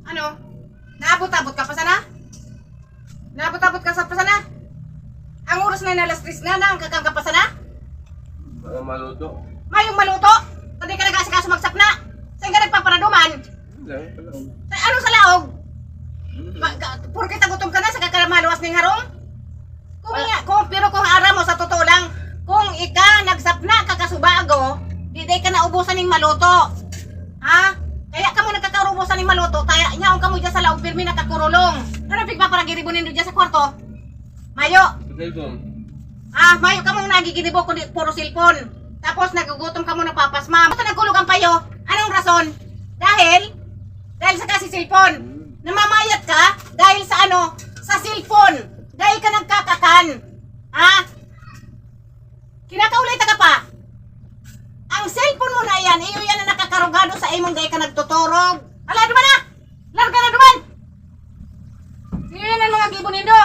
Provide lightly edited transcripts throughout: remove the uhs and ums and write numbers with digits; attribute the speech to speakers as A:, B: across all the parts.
A: Ano? Naabot-abot ka pa sana? Naabot-abot ka sa pa sana? Ang oras na alas 3 na ang kakang ka pa sana?
B: Mga maluto.
A: Mayong maluto? Hindi ka nag-asikaso magsak na? Saan ka nagpaparaduman? Ano sa laog? Puro kita gutom ka na sa kakamaluwas ng harong? Pero kung ara mo sa totoo lang, kung ika nagsapna kakasubago, di ka naubusan ng maluto. Ha? Kaya ka mo nagkakarubusan ng maluto, kaya nyaon ka mo dyan sa laog, pirmi nakakurulong. Ano pigpaparagiribunin doon dyan sa kwarto? Mayo? Mayo ka mong nagiginibo kundi puro silpon. Tapos nagugutom ka mo napapasma. Basta nagkulog ang payo. Anong rason? Dahil sa kasi silpon. Namamayat ka dahil sa ano? Sa silpon. Dahil ka nagkakakan. Ha? Kinakaulit ka pa. Ang cellphone mo na yan, iyo yan na nakakarugado sa imong dahil ka nagtuturog. Hala, duman na! Larga na duman! Iyo yan ang mga gibo nindo.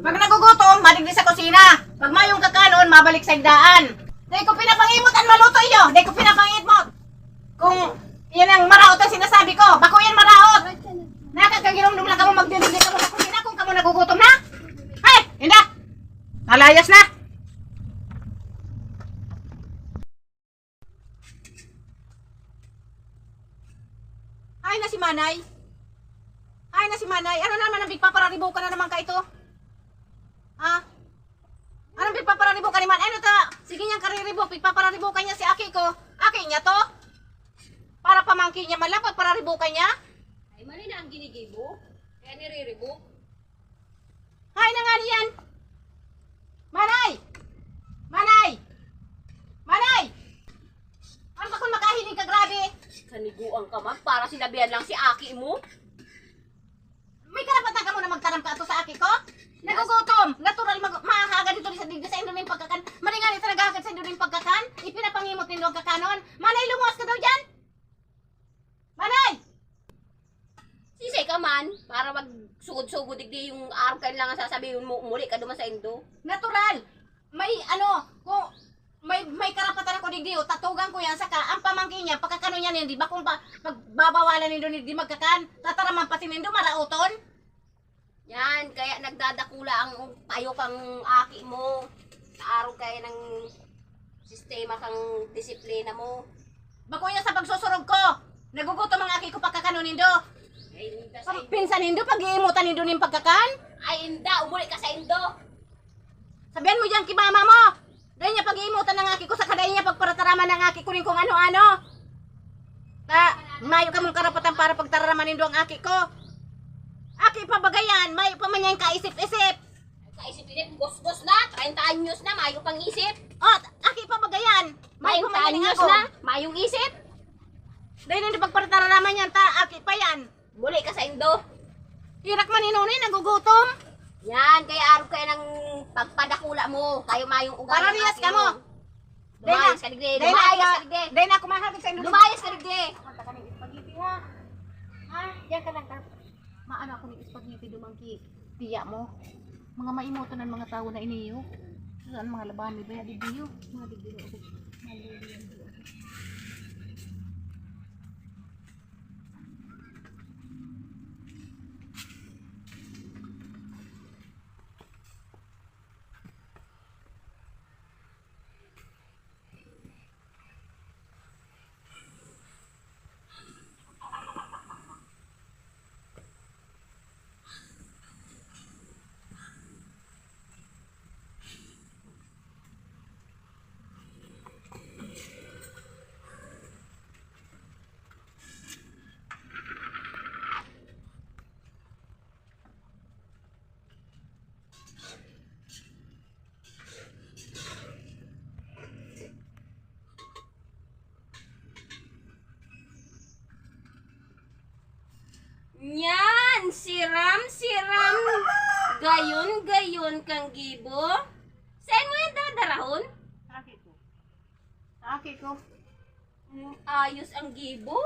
A: Pag nagugutom, maligdi sa kusina. Pag mayong kakanon, mabalik sa igdaan. Dahil ko pinapangimot ang maluto iyo. Dahil ko pinapangimot. Kung yan ang maraot ang sinasabi ko, bako yan maraot. Nakakagirong lang ka mo magdiligdi ka mo sa kusina kung ka mo nagugutom na. Hey, hindi. Nalayas na. Ay na si Manay. Ay na si Manay. Ano naman ang bigpapararibo ka na naman ka ito? Ha? Anong bigpapararibo ka naman? Ano ta? Sige niyang kariribo. Bigpapararibo ka niya si Aki ko. Aki niya to? Para pamangkin niya man lang pagpararibo ka niya?
C: Ay, mali na ang ginigibo. Kaya niriribo.
A: Ay na nga niyan. Manay! Manay! Manay! Ano ba kung makahiling ka grabe?
C: Kaniguan ka man, para sinabihan lang si Aki mo.
A: May karapatan ka mo na magkaram ka ato sa Aki ko? Nagugutom! Natural mahahaga dito sa digdi sa indo ng pagkakan. Maringan ito naghahagat sa indo ng pagkakan. Ipinapangimot nindo ang kakanon. Manay, lumuwas ka daw dyan! Manay!
C: Sisay ka man, para magsugod-sugod digdi yung araw kailangan sasabihin mo, umuli ka duman sa indo.
A: Natural! May ano, kung may karapatan ako digdi, tatugan ko yan, saka ang pamangkin niya, pagkakano niya hindi ba kung pagbabawalan nindo hindi magkakan, tataraman pati nindo marauton?
C: Yan, kaya nagdadakula ang payo kang Aki mo. Sa araw kaya ng sistema kang disiplina mo.
A: Bako yan sa pagsusurog ko, nagugutom ang Aki ko pagkakano nindo.
C: Ay, inda sa indo.
A: Pinsan nindo, pag-iimutan nindo ng pagkakan?
C: Ay, inda, umuli ka sa indo.
A: Sabihan mo dyan kay mama mo. Dahil niya pag-iimutan ng Aki ko, saka dahil niya pagparataraman ng Aki ko rin kung ano-ano. Mayo ka mong karapatan para pagtararaman nindo ang Aki ko. Aki pa bagayan, mayo pa man yan kaisip-isip.
C: Kaisip-isip, gos-gos na, 30 anyos na, mayo pang isip.
A: Oh, Aki pa bagayan, mayo
C: Mayong
A: pa man yan
C: anyos
A: ako.
C: na, mayong isip.
A: Dahil hindi pagparataraman yan, Aki pa yan.
C: Umuli ka sa indo.
A: Hirak man inunay, nagugutom.
C: Yan, kaya araw kayo ng pagpadakula mo. Kayo mayong ugali.
A: Para riyas ka mo.
C: Lumayas ka digdi. Lumayas ka digdi.
A: Dahil na kumahagig sa inyo.
C: Lumayas ka digdi.
A: Kumanta ka ng spaghetti ha. Ha? Diyan ka lang ka. Maano ako ng spaghetti dumangki. Tiya mo. Mga maimuto ng mga tao na iniyo. Saan mga labahan ni Baya Didiyo. Mga Didiyo.
C: Yan, siram. Gayon kang gibo. Saan mo yung dadarahon?
A: Aki ko. Aki ko.
C: Ayos ang gibo.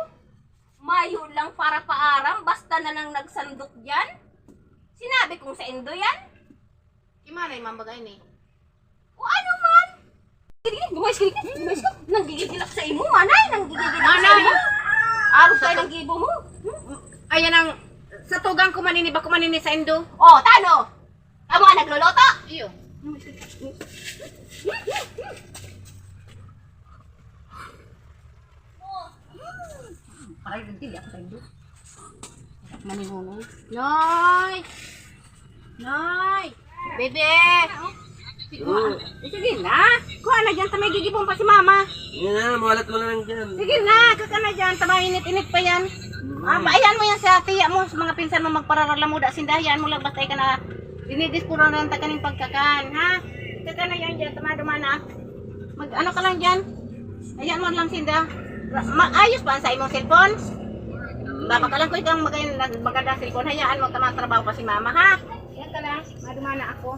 C: Mayo lang para paaram, basta na lang nagsandok dyan. Sinabi kong sa indo yan.
A: Imanay mambagay ni.
C: O ano man? Gumays ka. Nanggigigilak sa imo, manay. Nanggigigilak sa
A: Manay!
C: imo. Araw tayo ng gibo mo.
A: manini, bako manini sa indo.
C: Oh, tano? Kamu ang nagluluto?
A: Iyo. Paray dili ako sa indo. Maningunong. Noy! Noy! Bebe! Sige na. Kuha na dyan, tamay gigipong pa si mama.
B: Yan na, mawalat mo na lang dyan.
A: Sige na, kaka na dyan, tamay init-init pa yan. Bayan mo yan sa tiya mo, sa mga pinsan mo magpararala mo da sindahan mo lang basta ka na dinidispura na ta kaning pagkakan, ha? Kaka na yan dyan, tamay dumana. Mag ano ka lang dyan? Ayan mo lang sinda. Ayos ba sa imong cellphone? Baka lang ko ikang maganda cellphone, hayaan mo tama trabaho pa si mama, ha? Yan ka lang, madumana ako.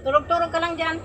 A: Turog-turog ka lang dyan.